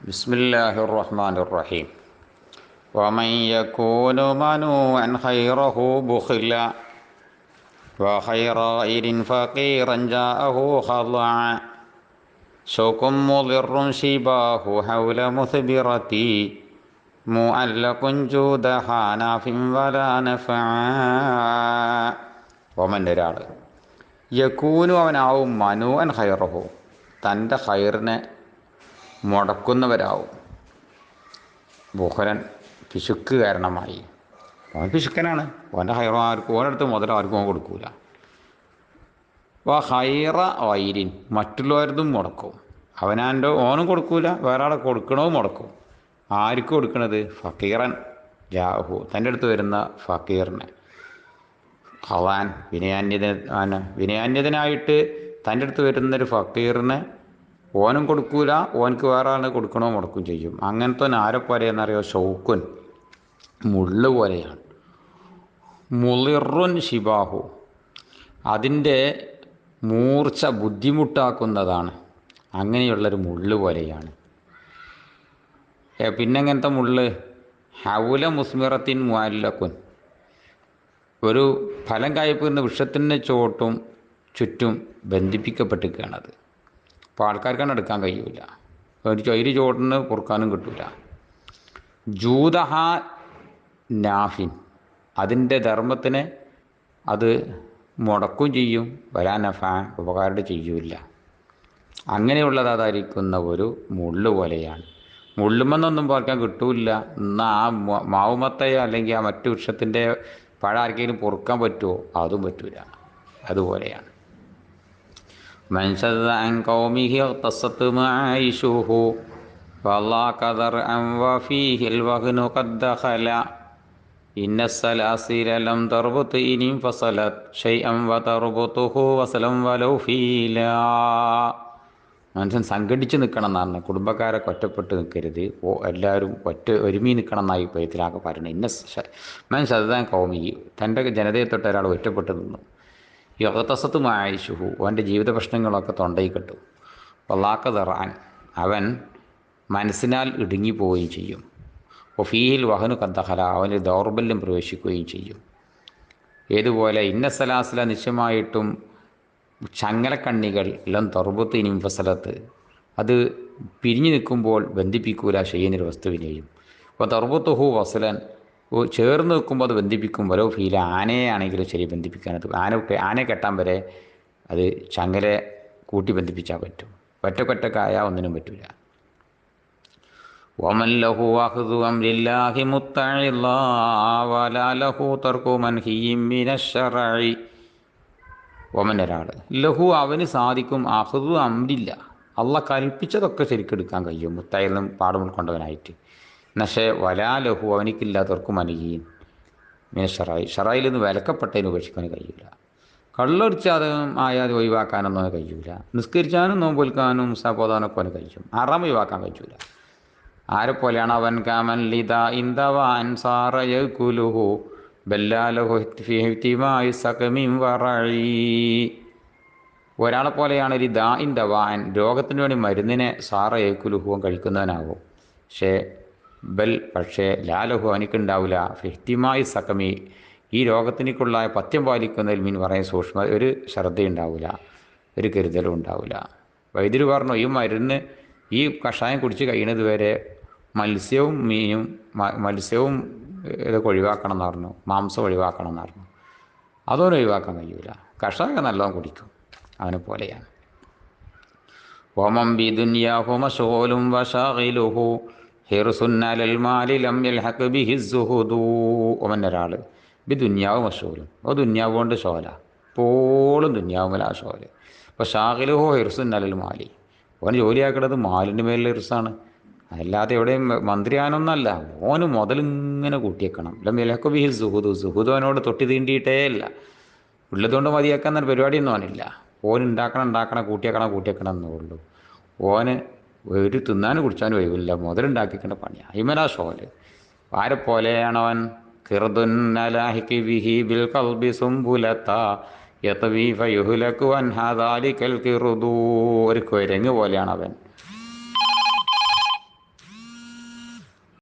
ബിസ്മില്ലാഹിർ റഹ്മാനിർ റഹീം. വമൻ യകൂനു മനുഅൻ ഖൈറഹു ബുഖില വഖൈറഇൻ ഫഖീറൻ ജാഅഹു ഖളഅ ശൗകും മുളിറുൻ ശിബാഹു ഹൗല മുസ്ബിറതി മുഅല്ലഖുൻ ജൂദഹാ നാഫിൻ വലാ നഫഅ. വമൻ്റെ ഒരാൾ യകൂനു അവനാവും മനുഅൻ ഖൈറഹു തൻ്റെ ഖൈറിനെ മുടക്കുന്നവരാവും. ബുഖലൻ പിശുക്ക് കാരണമായി. അവൻ പിശുക്കനാണ്. ഓൻ്റെ ഹൈറ ആർക്കും ഓനടുത്ത് മുതൽ ആർക്കും അവൻ കൊടുക്കൂല. ഹൈറ വൈരിൻ മറ്റുള്ളവരതും മുടക്കും. അവനാൻ്റെ ഓനും കൊടുക്കൂല, വേറെ ആളെ കൊടുക്കണവും മുടക്കും. ആർക്കും കൊടുക്കണത് ഫക്കീറൻ ജാഹു തൻ്റെ അടുത്ത് വരുന്ന ഫക്കീറിനെ. ഖവാൻ വിനയാന്യതനായിട്ട് തൻ്റെ അടുത്ത് വരുന്നൊരു ഫക്കീറിനെ ഓനും കൊടുക്കൂല, ഓനക്ക് വേറെ ആളിന് കൊടുക്കണോ മുടക്കും ചെയ്യും. അങ്ങനത്തെ ആരെ പോലെയെന്നറിയോ? ഷൗക്കുൻ മുള്ള് പോലെയാണ്. മുളിറുൻ ഷിബാഹു അതിൻ്റെ മൂർച്ച ബുദ്ധിമുട്ടാക്കുന്നതാണ്. അങ്ങനെയുള്ളൊരു മുള്ള് പോലെയാണ്. പിന്നെങ്ങനത്തെ മുള്ള്? ഹൗല മുസ്മിറത്തിൻ മുഅല്ലഖുൻ ഒരു ഫലം കായ്പുന്ന വൃക്ഷത്തിൻ്റെ ചോട്ടും ചുറ്റും ബന്ധിപ്പിക്കപ്പെട്ടിരിക്കുകയാണത്. അപ്പോൾ ആൾക്കാർക്കാണ് എടുക്കാൻ കഴിയില്ല. ഒരു ചോട്ടിന് പൊറുക്കാനും കിട്ടില്ല. ജൂദഹ നാഫിൻ അതിൻ്റെ ധർമ്മത്തിനെ അത് മുടക്കും ചെയ്യും, വലാ നഫ ഉപകാരം ചെയ്യൂല. അങ്ങനെയുള്ളതായിരിക്കുന്ന ഒരു മുള്ള് പോലെയാണ്. മുള്ളുമെന്നൊന്നും പറിക്കാൻ കിട്ടൂല. എന്നാൽ ആ മാവുമത്തയോ അല്ലെങ്കിൽ ആ മറ്റു വൃക്ഷത്തിൻ്റെ പഴം ആർക്കെങ്കിലും പൊറുക്കാൻ പറ്റുമോ? അതും പറ്റൂല. അതുപോലെയാണ്. من شذ عن قومه اغتصت معايشه فضاق ذرعا وفيه الوهن قد دخل إن السلاسل لم تربط إن انفصلت شيئا وتربطه وصلا ولو فيلا. മനുഷ്യൻ സംഘടിച്ച് നിൽക്കണം എന്നാണ്. കുടുംബക്കാരൊക്കെ ഒറ്റപ്പെട്ട് നിൽക്കരുത്, എല്ലാവരും ഒരുമി നിൽക്കണം എന്നായി പയത്തിലാകെ പറയുന്നത്. ഞാൻ ശതാൻ കൗമി തൻ്റെ ജനതയെ തൊട്ട് ഒരാൾ ഒറ്റപ്പെട്ട് നിന്നു. യഹത്തസത്ത് മായിഷുഹു അവൻ്റെ ജീവിത പ്രശ്നങ്ങളൊക്കെ തൊണ്ടയിൽ കെട്ടും. വല്ലാക്ക ദറാൻ അവൻ മനസ്സിനാൽ ഇടുങ്ങിപ്പോവുകയും ചെയ്യും. ഒഫീഹിൽ വഹനു കദ്ദഹല അവന് ദൗർബല്യം പ്രവേശിക്കുകയും ചെയ്യും. ഏതുപോലെ ഇന്ന സലാസില നിശ്ചയമായിട്ടും ചങ്ങലക്കണ്ണികൾ ഇളം തൊർബത്ത് ഇനിംഫസലത്ത് അത് പിരിഞ്ഞു നിൽക്കുമ്പോൾ ബന്ധിപ്പിക്കൂല ചെയ്യുന്നൊരു വസ്തുവിനെയും. അപ്പോൾ തൊർബത്തുഹു വസലൻ ചേർന്ന് നിൽക്കുമ്പോൾ അത് ബന്ധിപ്പിക്കും. വരോ ഫീല ആനയാണെങ്കിലും ശരി ബന്ധിപ്പിക്കാനത് ആനയെ കെട്ടാൻ വരെ അത് ചങ്ങലെ കൂട്ടി ബന്ധിപ്പിച്ചാൽ പറ്റും. ഒറ്റക്കൊറ്റക്കായ ഒന്നിനും പറ്റില്ല. വമൻ ലഹു അഖ്ദു അംരില്ലാഹി മുത്തഇല്ലാ വലാ ലഹു തർകു മൻഹിയ്യിൻ മിനശ്ശറഇ. വമൻ ഒരാൾ ലഹു അവന് സാധിക്കും അഖ്ദു അംരില്ല അള്ളാഹ് കൽപ്പിച്ചതൊക്കെ ശരിക്കെടുക്കാൻ കഴിയും. മുത്തഇലും പാഠം ഉൾക്കൊണ്ടവനായിട്ട്. പക്ഷേ വലാ ലഹു അവനിക്കില്ലാത്തവർക്കും അനഹീൻ മിനശ്ശറഇ ഷറയിൽ നിന്ന് വിലക്കപ്പെട്ടതിന് ഉപേക്ഷിക്കാൻ കഴിയില്ല. കള്ളടിച്ചാതും ആയാതെ ഒഴിവാക്കാനൊന്നും അവന് കഴിയൂല. നിസ്കരിച്ചാനും നോമ്പൊൽക്കാനും മുസാപോതാനൊക്കെ അവന് കഴിയും. ഹറാം ഒഴിവാക്കാൻ കഴിയൂല. ആരെപ്പോലെയാണ് അവൻ? കാമൻ ലിദാ ഇന്ദവാൻ സാറയകുലുഹു ബല്ലാലഹു ഫിഹ്തിമായി സഖമിൻ വറഇ. ഒരാളെ പോലെയാണ് ലിദാ ഇന്ദവാൻ രോഗത്തിന് വേണ്ടി മരുന്നിനെ സാറയകുലുഹു കഴിക്കുന്നവനാവും. പക്ഷേ ലാലഹു അവനിക്കുണ്ടാവില്ല ഫിഹ്തിമായി സഖമി ഈ രോഗത്തിനേക്കുള്ള പഥ്യം പാലിക്കുന്നതിൽ മീൻ പറയാൻ സൂക്ഷ്മ ഒരു ശ്രദ്ധയുണ്ടാവില്ല, ഒരു കരുതലും ഉണ്ടാവില്ല. വൈദ്യുതി പറഞ്ഞു ഈ മരുന്ന് ഈ കഷായം കുടിച്ച് കഴിയുന്നത് വരെ മത്സ്യവും ഇതൊക്കെ ഒഴിവാക്കണം എന്ന് പറഞ്ഞു, മാംസം ഒഴിവാക്കണം എന്ന് പറഞ്ഞു. അതൊന്നും ഒഴിവാക്കാൻ കഴിയൂല. കഷായം നല്ലോണം കുടിക്കും. അവനെ പോലെയാണ്. ഓമം ബി ദുനിയാഹു മശൂലും വശാഗിലുഹു ഹിർസുന്നലൽ മാലി ലം യൽഹഖ് ബിഹി സുഹുദു. ഓമൻ ഒരാൾ ബി ദുനിയാവ് മശൂലും ദുനിയാവ് കൊണ്ട് ഷോല എപ്പോഴും ദുനിയാവുമല്ല ആ ഷോല്. അപ്പോൾ ഷാഗിലുഹു ഹിർസുന്നലൽ മാലി ഓന് ജോലിയാക്കുന്നത് മാലിൻ്റെ മേലിലെ ഹിർസാണ്. അല്ലാതെ എവിടെയും മന്ത്രിയാനൊന്നല്ല. ഓന് മുതലിങ്ങനെ കൂട്ടിയേക്കണം. ലം യൽഹഖ് ബിഹി സുഹുദു അവനോട് തൊട്ടി തീണ്ടിയിട്ടേ ഇല്ല. ഉള്ളതുകൊണ്ട് മതിയാക്കാൻ തന്നെ പരിപാടിയൊന്നും അവനില്ല. ഓന് ഉണ്ടാക്കണം കൂട്ടിയേക്കണം എന്നേ ഉള്ളൂ. ഓന് ഒരു തിന്നാനും കുടിച്ചാനും കഴിവില്ല. മുതലുണ്ടാക്കിക്കേണ്ട പണിയാണ് ഇമനാ ഷോല്. ആരെപ്പോലെയാണവൻ? കിർദുൻ അലാഹികി ബിഹി ബിൽ ഖൽബി സുംബുലത യതവി ഫയുഹ്ലകു അൻഹാ ദാലികൽ കിർദു ഒരു കുരങ്ങ് പോലെയാണ് അവൻ.